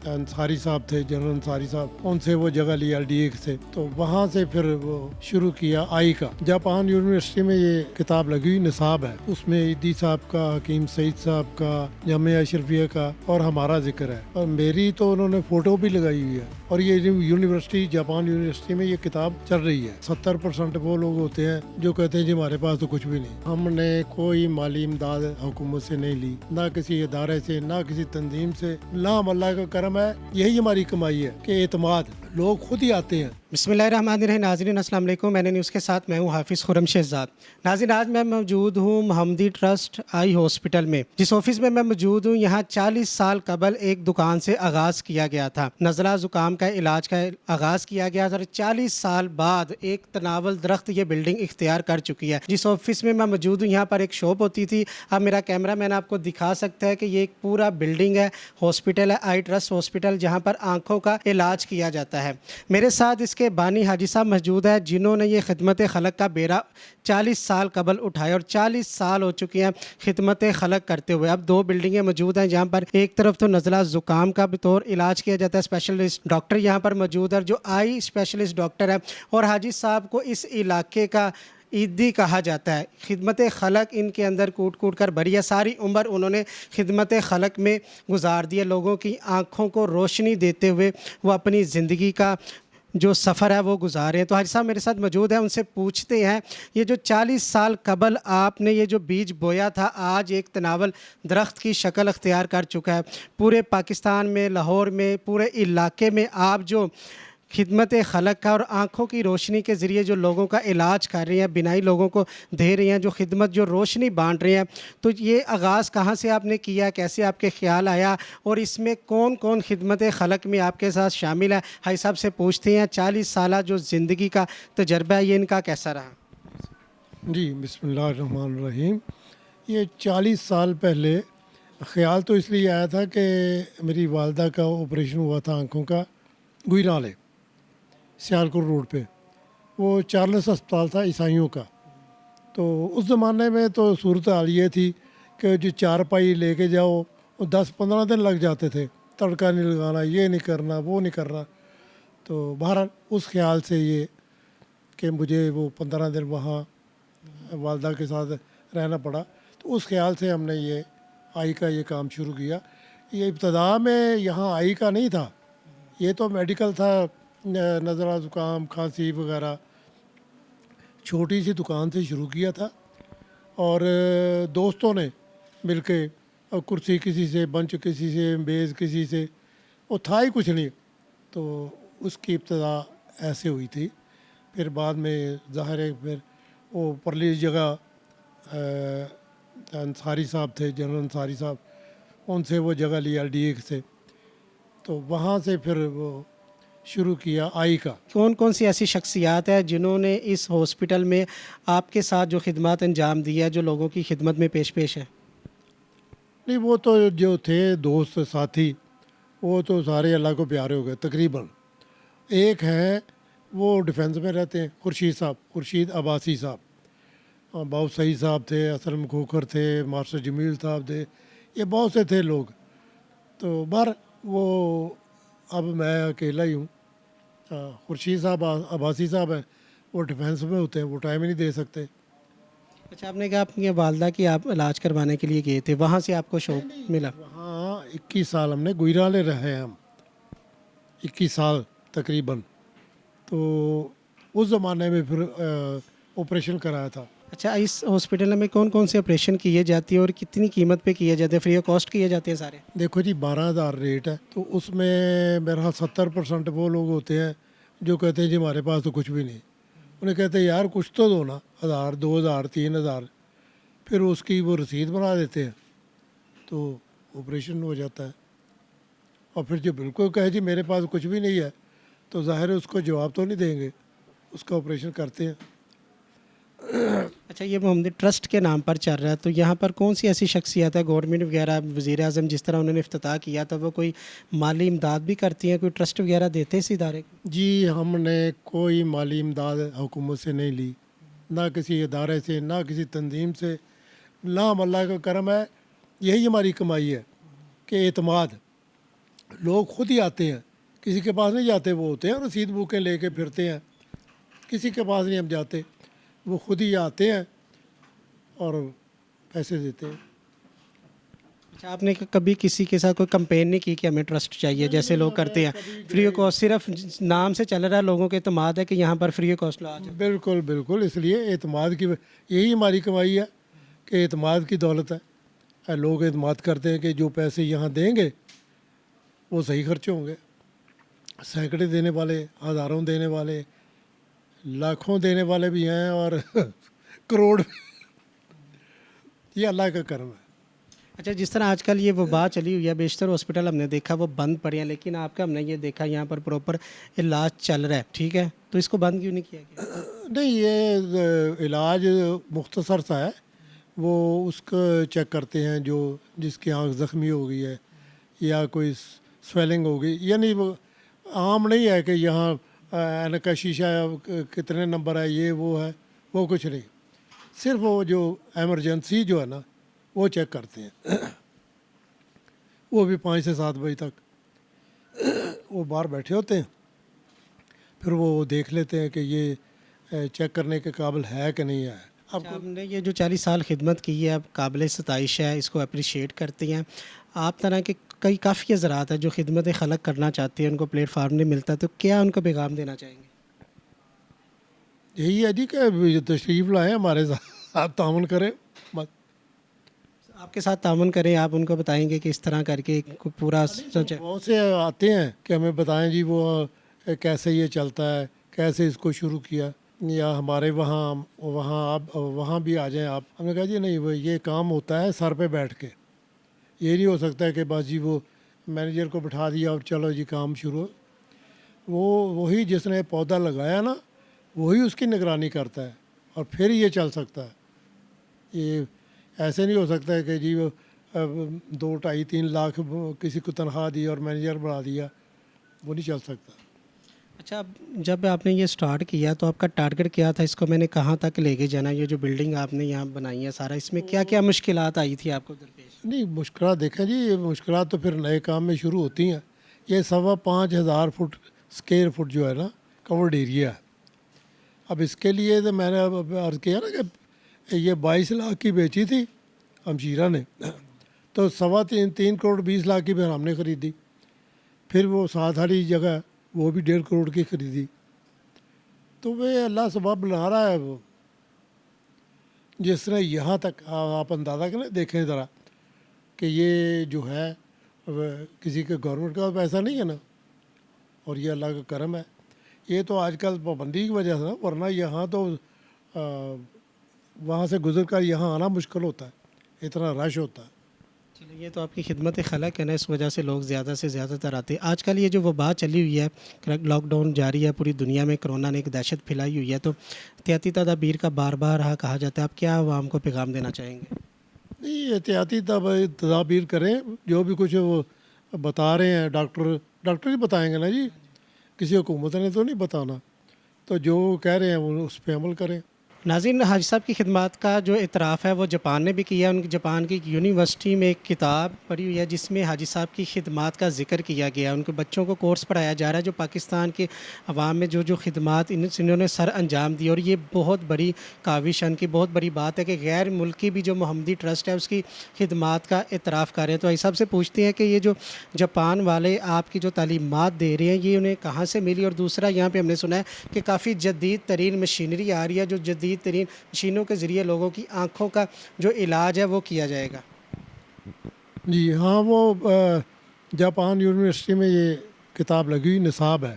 अंसारी साहब थे, जनरल अंसारी साहब, उनसे वो जगह ली LDA से, तो वहाँ से फिर वो शुरू किया आई का। जापान यूनिवर्सिटी में ये किताब लगी हुई निसाब है, उसमें ईदी साहब का, हकीम सईद साहब का, जामिया अशरफिया का और हमारा जिक्र है, और मेरी तो उन्होंने फोटो भी लगाई हुई है। और ये यूनिवर्सिटी, जापान यूनिवर्सिटी में ये किताब चल रही है। 70% वो लोग होते हैं जो कहते हैं जी हमारे पास तो कुछ भी नहीं। हमने कोई माली इमदाद हुकूमत से नहीं ली, ना किसी इदारे से, ना किसी तंजीम से, ना हम अल्लाह का करम है, यही हमारी कमाई है कि एतमाद लोग खुद ही आते हैं। बिस्मिल्लाहिर्रहमानिर्रहीम। नाज़रीन अस्सलाम वालेकुम। मैंने न्यूज़ के साथ मैं हूँ हाफिज़ खुरम शहजाद। नाज़रीन, आज मैं मौजूद हूँ महमदी ट्रस्ट आई हॉस्पिटल में। जिस ऑफिस में मैं मौजूद हूँ, यहाँ 40 साल कबल एक दुकान से आगाज़ किया गया था, नज़ला ज़ुकाम का इलाज का आगाज़ किया गया था। और 40 साल बाद एक तनावल दरख्त ये बिल्डिंग इख्तियार कर चुकी है। जिस ऑफिस में मैं मौजूद हूँ, यहाँ पर एक शॉप होती थी। अब मेरा कैमरा मैन आपको दिखा सकता है कि ये एक पूरा बिल्डिंग है, हॉस्पिटल है, आई ट्रस्ट हॉस्पिटल, जहाँ पर आँखों का इलाज किया जाता है। मेरे साथ इसके बानी हाजी साहब मौजूद है, जिन्होंने ये खिदमत खलक का बेड़ा 40 साल कबल उठाया, और 40 साल हो चुके हैं खिदमत खलक करते हुए। अब 2 बिल्डिंगें मौजूद हैं, जहाँ पर एक तरफ तो नज़ला ज़ुकाम का बतौर इलाज किया जाता है, स्पेशलिस्ट डॉक्टर यहाँ पर मौजूद है जो आई स्पेशलिस्ट डॉक्टर है, और हाजी साहब को इस इलाके का ईदी कहा जाता है। खिदमत खलक इनके अंदर कूट कूट कर भरी है। सारी उम्र उन्होंने खिदमत खलक में गुजार दी है। लोगों की आँखों को रोशनी देते हुए वो अपनी ज़िंदगी का जो सफ़र है वो गुजारे हैं। तो हाजी साहब मेरे साथ मौजूद है, उनसे पूछते हैं ये जो 40 साल कबल आपने ये जो बीज बोया था, आज एक तनावल दरख्त की शक्ल अख्तियार कर चुका है। पूरे पाकिस्तान में, लाहौर में, पूरे इलाके में आप जो खिदमत खलक का और आँखों की रोशनी के ज़रिए जो लोगों का इलाज कर रही हैं, बिनाई लोगों को दे रही हैं, जो खिदमत, जो रोशनी बांट रहे हैं, तो ये आगाज़ कहाँ से आपने किया, कैसे आपके ख्याल आया, और इसमें कौन कौन खिदमत खलक में आपके साथ शामिल है? हाई साहब से पूछते हैं 40 साल जो ज़िंदगी का तजर्बा है, ये इनका कैसा रहा? जी, बिस्मिल्लाहिर्रहमानिर्रहीम। ये 40 साल पहले ख्याल तो इसलिए आया था कि मेरी वालदा का ऑपरेशन हुआ था आँखों का, गुजराले सियालकोट रोड पे। वो चार्ल्स अस्पताल था ईसाइयों का। तो उस ज़माने में तो सूरत हाल ये थी कि जो चारपाई लेके जाओ, वो 10-15 दिन लग जाते थे, तड़का नहीं लगाना, ये नहीं करना, वो नहीं करना। तो बहरहाल उस ख्याल से ये कि मुझे वो 15 दिन वहाँ वालदा के साथ रहना पड़ा, तो उस ख्याल से हमने ये आई का ये काम शुरू किया। ये इब्तदा में यहाँ आई का नहीं था, ये तो मेडिकल था, नज़ला ज़ुकाम, खांसी वगैरह। छोटी सी दुकान से शुरू किया था, और दोस्तों ने मिल के, कुर्सी किसी से, बंच किसी से, मेज़ किसी से, वो था ही कुछ नहीं। तो उसकी इब्तदा ऐसे हुई थी। फिर बाद में ज़ाहिर है फिर वो परली जगह अंसारी साहब थे, जनरल अंसारी साहब, उनसे वो जगह ली LDA से, तो वहाँ से फिर वो शुरू किया आई का। कौन कौन सी ऐसी शख्सियात है जिन्होंने इस हॉस्पिटल में आपके साथ जो खिदमत अंजाम दी है, जो लोगों की खिदमत में पेश है? नहीं, वो तो जो थे दोस्त साथी, वो तो सारे अल्लाह को प्यारे हो गए तकरीबन। एक हैं वो डिफेंस में रहते हैं, खुर्शीद साहब, खुर्शीद अब्बासी साहब, बहुत सही साहब थे, असलम खोखर थे, मास्टर जमील साहब थे, ये बहुत से थे लोग। तो बार वो अब मैं अकेला ही हूँ। खुर्शीद साहब अब्बासी साहब हैं, वो डिफेंस में होते हैं, वो टाइम ही नहीं दे सकते। अच्छा, आपने कहा अपनी वालदा की आप इलाज करवाने के लिए गए थे, वहाँ से आपको शौक मिला? वहाँ 21 साल हमने गुजराले रहे हैं, हम 21 साल तकरीबन। तो उस ज़माने में फिर ऑपरेशन कराया था। अच्छा, इस हॉस्पिटल में कौन कौन से ऑपरेशन किए जाती है और कितनी कीमत पे किए जाते हैं? फ्री ऑफ कॉस्ट किए जाते हैं सारे? देखो जी, 12,000 रेट है, तो उसमें मेरा 70% वो लोग होते हैं जो कहते हैं जी हमारे पास तो कुछ भी नहीं। उन्हें कहते हैं यार कुछ तो दो ना, 1,000, 2,000, 3,000, फिर उसकी वो रसीद बना देते हैं, तो ऑपरेशन हो जाता है। और फिर जो बिल्कुल कहे जी मेरे पास कुछ भी नहीं है, तो ज़ाहिर है उसको जवाब तो नहीं देंगे, उसका ऑपरेशन करते हैं। अच्छा, ये मोहम्मदी ट्रस्ट के नाम पर चल रहा है, तो यहाँ पर कौन सी ऐसी शख्सियत है, गवर्नमेंट वगैरह, वज़ीर आज़म जिस तरह उन्होंने इफ्तिताह किया था, वो कोई माली इमदाद भी करती हैं, कोई ट्रस्ट वगैरह देते हैं इस इदारे को? जी, हमने कोई माली इमदाद हुकूमत से नहीं ली, ना किसी इदारे से, ना किसी तंजीम से, ना हम अल्लाह का करम है, यही हमारी कमाई है कि एतमाद لوگ خود ہی آتے ہیں, کسی کے پاس نہیں جاتے, وہ ہوتے ہیں رسید بکیں لے کے پھرتے ہیں, کسی کے پاس نہیں ہم جاتے, وہ خود ہی آتے ہیں اور پیسے دیتے ہیں. اچھا, آپ نے کبھی کسی کے ساتھ کوئی کمپین نہیں کی کہ ہمیں ٹرسٹ چاہیے جیسے لوگ کرتے ہیں فری آف کاسٹ, صرف نام سے چل رہا ہے, لوگوں کے اعتماد ہے کہ یہاں پر فری آف کاسٹ لا جائے؟ بالکل بالکل, اس لیے اعتماد کی یہی ہماری کمائی ہے کہ اعتماد کی دولت ہے. لوگ اعتماد کرتے ہیں کہ جو پیسے یہاں دیں گے وہ صحیح خرچ ہوں گے. سینکڑے دینے والے, ہزاروں دینے والے, لاکھوں دینے والے بھی ہیں اور کروڑ بھی. یہ اللہ کا کرم ہے. اچھا, جس طرح آج کل یہ وبا چلی ہوئی ہے, بیشتر ہاسپٹل ہم نے دیکھا وہ بند پڑے ہیں, لیکن آپ کا ہم نے یہ دیکھا یہاں پر پراپر علاج چل رہا ہے, ٹھیک ہے, تو اس کو بند کیوں نہیں کیا گیا؟ نہیں, یہ علاج مختصر سا ہے. وہ اس کو چیک کرتے ہیں جو جس کی آنکھ زخمی ہو گئی ہے یا کوئی سویلنگ ہو گئی, یعنی وہ عام نہیں ہے کہ یہاں اینک کا شیشہ کتنے نمبر ہے, یہ وہ ہے, وہ کچھ نہیں. صرف وہ جو ایمرجنسی جو ہے نا وہ چیک کرتے ہیں. وہ بھی 5 سے 7 بجے تک وہ باہر بیٹھے ہوتے ہیں, پھر وہ دیکھ لیتے ہیں کہ یہ چیک کرنے کے قابل ہے کہ نہیں ہے. اب آپ نے یہ جو 40 سال خدمت کی ہے, اب قابل ستائش ہے, اس کو اپریشیٹ کرتی ہیں. آپ طرح کے کافی حضرات ہیں جو خدمت خلق کرنا چاہتے ہیں, ان کو پلیٹ فارم نہیں ملتا, تو کیا ان کو پیغام دینا چاہیں گے؟ یہی ہے جی کہ تشریف لائیں, ہمارے ساتھ تعاون کریں. بس آپ کے ساتھ تعاون کریں, آپ ان کو بتائیں گے کہ اس طرح کر کے پورا سوچیں. بہت سے آتے ہیں کہ ہمیں بتائیں جی وہ کیسے یہ چلتا ہے, کیسے اس کو شروع کیا, یا ہمارے وہاں آپ وہاں بھی آ جائیں آپ. ہم نے کہا جی نہیں, وہ یہ کام ہوتا ہے سر پہ بیٹھ کے, یہ نہیں ہو سکتا ہے کہ بس جی وہ مینیجر کو بٹھا دیا اور چلو جی کام شروع. وہی جس نے پودا لگایا نا وہی اس کی نگرانی کرتا ہے اور پھر یہ چل سکتا ہے. یہ ایسے نہیں ہو سکتا ہے کہ جی وہ 2, 2.5, 3 لاکھ کسی کو تنخواہ دی اور مینیجر بنا دیا, وہ نہیں چل سکتا. اچھا, جب آپ نے یہ سٹارٹ کیا تو آپ کا ٹارگٹ کیا تھا, اس کو میں نے کہاں تک لے کے جانا, یہ جو بلڈنگ آپ نے یہاں بنائی ہے سارا, اس میں کیا کیا مشکلات آئی تھی آپ کو درپیش؟ نہیں, مشکلات دیکھیں جی, یہ مشکلات تو پھر نئے کام میں شروع ہوتی ہیں. یہ 5,500 فٹ اسکیئر فٹ جو ہے نا کورڈ ایریا ہے. اب اس کے لیے تو میں نے اب عرض کیا نا کہ یہ 22 لاکھ کی بیچی تھی ہمشیرہ نے, تو 3 کروڑ 20 لاکھ کی پھر ہم نے خریدی. پھر وہ ساتھ والی جگہ وہ بھی 1.5 کروڑ کی خریدی. تو وہ اللہ سبب بنا رہا ہے. وہ جس نے یہاں تک آپ اندازہ کریں, دیکھیں ذرا کہ یہ جو ہے کسی کے گورنمنٹ کا پیسہ نہیں ہے نا, اور یہ اللہ کا کرم ہے. یہ تو آج کل پابندی کی وجہ سے نا, ورنہ یہاں تو وہاں سے گزر کر یہاں آنا مشکل ہوتا ہے, اتنا رش ہوتا ہے. چلو, یہ تو آپ کی خدمت خلق ہے نا, اس وجہ سے لوگ زیادہ سے زیادہ تر آتے ہیں. آج کل یہ جو وبا چلی ہوئی ہے, لاک ڈاؤن جاری ہے پوری دنیا میں, کرونا نے ایک دہشت پھیلائی ہوئی ہے, تو احتیاطی تدابیر کا بار بار کہا جاتا ہے, آپ کیا عوام کو پیغام دینا چاہیں گے؟ نہیں, احتیاطی تدابیر کریں, جو بھی کچھ وہ بتا رہے ہیں ڈاکٹر ہی بتائیں گے نا جی, کسی حکومت نے تو نہیں بتانا. تو جو کہہ رہے ہیں وہ اس پہ عمل کریں. ناظرین, حاجی صاحب کی خدمات کا جو اعتراف ہے وہ جاپان نے بھی کیا. ان کی جاپان کی یونیورسٹی میں ایک کتاب پڑھی ہوئی ہے جس میں حاجی صاحب کی خدمات کا ذکر کیا گیا. ان کے بچوں کو کورس پڑھایا جا رہا ہے جو پاکستان کے عوام میں جو خدمات انہوں نے سر انجام دی, اور یہ بہت بڑی کاوش, ان کی بہت بڑی بات ہے کہ غیر ملکی بھی جو محمدی ٹرسٹ ہے اس کی خدمات کا اعتراف کر رہے ہیں. تو حاجی صاحب سے پوچھتے ہیں کہ یہ جو جاپان والے آپ کی جو تعلیمات دے رہے ہیں یہ انہیں کہاں سے ملی, اور دوسرا یہاں پہ ہم نے سنا ہے کہ کافی جدید ترین مشینری آ رہی ہے, جو جدید ترین مشینوں کے ذریعے لوگوں کی آنکھوں کا جو علاج ہے وہ کیا جائے گا. جی ہاں, وہ جاپان یونیورسٹی میں یہ کتاب لگی ہوئی نصاب ہے.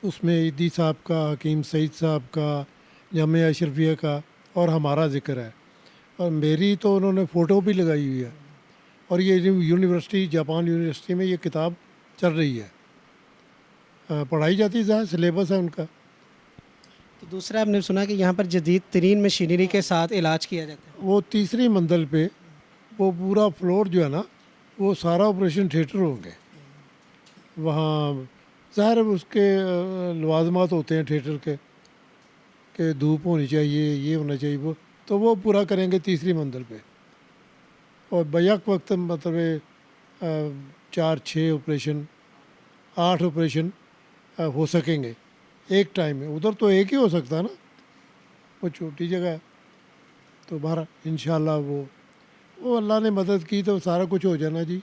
اس میں عیدی صاحب کا, حکیم سعید صاحب کا, جامعہ اشرفیہ کا اور ہمارا ذکر ہے. اور میری تو انہوں نے فوٹو بھی لگائی ہوئی ہے. اور یہ یونیورسٹی, جاپان یونیورسٹی میں یہ کتاب چل رہی ہے, پڑھائی جاتی ہے, سلیبس ہے ان کا. تو دوسرا ہم نے سنا کہ یہاں پر جدید ترین مشینری کے ساتھ علاج کیا جاتا ہے. وہ 3ری منزل پہ وہ پورا فلور جو ہے نا وہ سارا آپریشن تھیٹر ہوں گے. وہاں ظاہر اس کے لوازمات ہوتے ہیں تھیٹر کے, کہ دھوپ ہونی چاہیے, یہ ہونا چاہیے, وہ تو وہ پورا کریں گے 3ری منزل پہ. اور بیک وقت مطلب 4-6 ऑपरेशन 8 ऑपरेशन हो सकेंगे एक टाइम में। उधर तो एक ही हो सकता है ना, वो छोटी जगह है। तो बाहर इंशाल्लाह वो अल्लाह ने मदद की तो सारा कुछ हो जाना जी।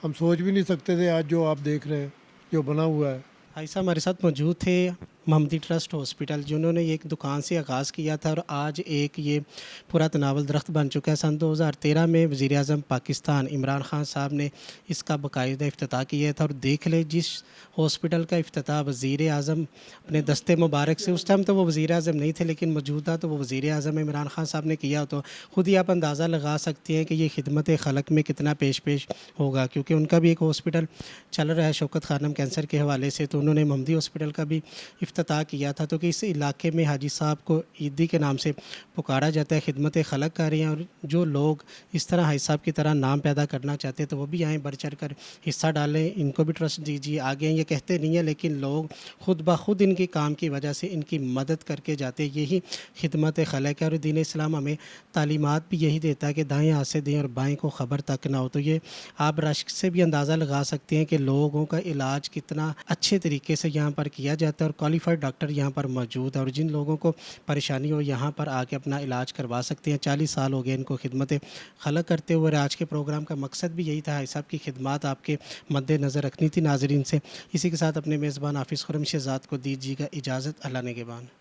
हम सोच भी नहीं सकते थे आज जो आप देख रहे हैं जो बना हुआ है। भाई साहब हमारे साथ मौजूद थे महमदी ट्रस्ट हॉस्पिटल, जिन्होंने एक दुकान से आगाज़ किया था और आज एक ये पूरा तनावल दरख्त बन चुका है। सन 2013 में वज़ीर आज़म पाकिस्तान इमरान ख़ान साहब ने इसका बाकायदा इफ्तिताह किया था। और देख ले जिस हॉस्पिटल का इफ्तिताह वज़ीर आज़म अपने दस्ते मुबारक से, उस टाइम तो वो वज़ीर आज़म नहीं थे लेकिन मौजूदा तो वो वज़ीर आज़म इमरान ख़ान साहब ने किया, तो ख़ुद ही आप अंदाज़ा लगा सकते हैं कि ये खिदमत खलक में कितना पेश होगा, क्योंकि उनका भी एक हॉस्पिटल चल रहा है शौकत खानम कैंसर के हवाले से। तो उन्होंने महमदी हॉस्पिटल का भी इफ्तिताह किया था। तो कि इस इलाके में हाजी साहब को ईदी के नाम से पुकारा जाता है, खिदमत खलक कर रही हैं। और जो लोग इस तरह हाजी साहब की तरह नाम पैदा करना चाहते हैं तो वो भी आएँ, बढ़ चढ़ कर हिस्सा डालें, इनको भी ट्रस्ट दीजिए। आगे ये कहते नहीं हैं लेकिन लोग खुद ब खुद इनके काम की वजह से इनकी मदद करके जाते हैं। यही खिदमत खलक है। और दीन इस्लाम हमें तालीमात भी यही देता है कि दाएँ हाथ से दें और बाएँ को ख़बर तक ना हो। तो ये आप रश्क से भी अंदाज़ा लगा सकते हैं कि लोगों का इलाज कितना अच्छे तरीके से यहाँ पर किया जाता है और क्वालिफाइड डॉक्टर यहाँ पर मौजूद है। और जिन लोगों को परेशानी हो यहाँ पर आके अपना इलाज करवा सकते हैं। 40 साल हो गए इनको खिदमत खलक करते हुए। आज के प्रोग्राम का मकसद भी यही था, हाजी साहब की खिदमत आपके मद्देनज़र रखनी थी नाज़रीन से। इसी के साथ अपने मेज़बान हाफिज़ खुर्रम शहज़ाद को दीजिएगा इजाज़त। अल्लाह ने के बाद।